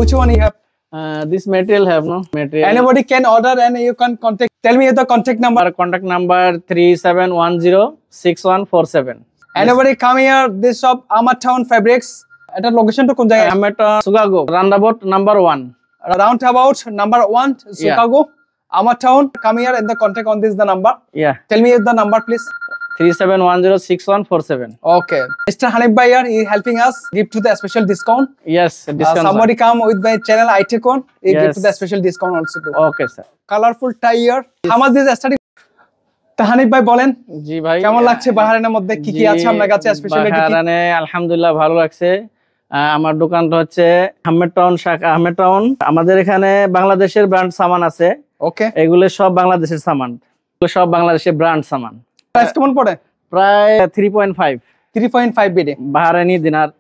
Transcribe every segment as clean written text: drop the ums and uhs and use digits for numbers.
which one you have? This material have no material. Anybody can order and you can contact. Tell me the contact number. Our contact number 37106147. Anybody come here? This shop Ahmad Town Fabrics. At a location to kon jagah? Ahmad Chicago. Roundabout number 1. Roundabout number 1, Chicago. Ahmad Town. Come here and the contact on this the number. Yeah. Tell me the number, please. 37106147. Okay. Mr. Hanif Bhai here, he is helping us. Give to the special discount. Yes, discount. Somebody come with my channel Itekon. He give to the special discount also too. Okay, sir. Colorful tie here. How much is starting? Hanif ভাই বলেন জি ভাই কেমন লাগছে বাহারাইনের মধ্যে কি কি আছে আপনার কাছে স্পেশালিটি বাহারাইনে আলহামদুলিল্লাহ ভালো লাগছে আমার দোকানটা হচ্ছে আহমেদ টাউন শাখা আহমেদ টাউন আমাদের এখানে বাংলাদেশের ব্র্যান্ড সামান আছে ওকে এগুলো সব বাংলাদেশের সামান এগুলো সব বাংলাদেশের ব্র্যান্ড সামান প্রাইস কেমন পড়ে প্রায় 3.5 BD বাহারাইনি dinar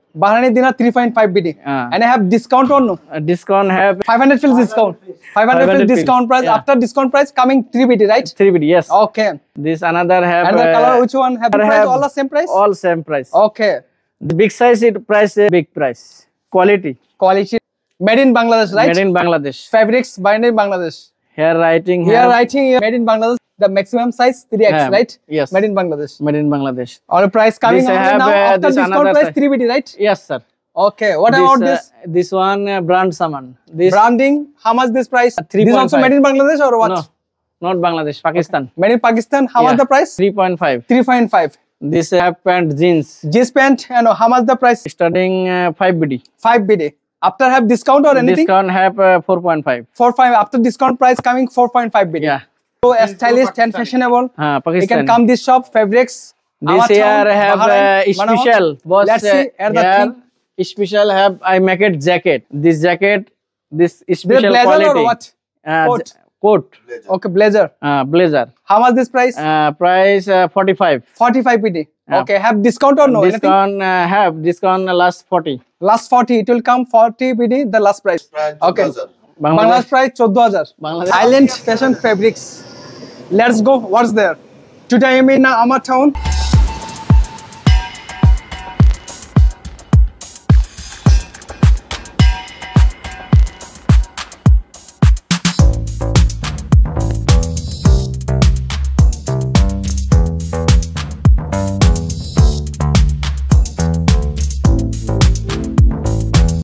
3.5 BD and I have discount or no? Discount have 500 fils discount. 500 fils discount price. Yeah. After discount price coming 3 BD, right? 3 BD, yes. Okay. This another have. And the color which one have price? All the same price? All same price. Okay. The big size it price big price. Quality. Made in Bangladesh, right? Made in Bangladesh. Fabrics made in Bangladesh. Here writing. Here writing made in Bangladesh. The maximum size 3x, right? Yes. Made in Bangladesh. Made in Bangladesh. All price coming this on now after discount price 3 BD, right? Yes, sir. Okay. What about this? This one brand saman. This branding. How much this price? 3. This also made in Bangladesh or what? No, not Bangladesh. Pakistan. Okay. Made in Pakistan. How much the price? 3.5. 3.5. This half pant jeans. Jeans pant and how much the price? Starting 5 BD. 5 BD. After have discount or anything? Discount have 4.5. 4.5. After discount price coming 4.5 BD. Yeah. So stylish and fashionable. Pakistan. You can come this shop fabrics. This here have special. Let's see the thing. Special have I make it jacket. This jacket, this special blazer quality. Or what? Coat. Blazer. Okay, blazer. Blazer. How much this price? Price 45. 45 BD. Okay, have discount or no? Discount have discount last 40. Last 40. It will come 40 BD. The last price. Okay. Bangladesh price 14,000. Island fashion fabrics. Let's go. What's there? Today I'm in Ahmad Town.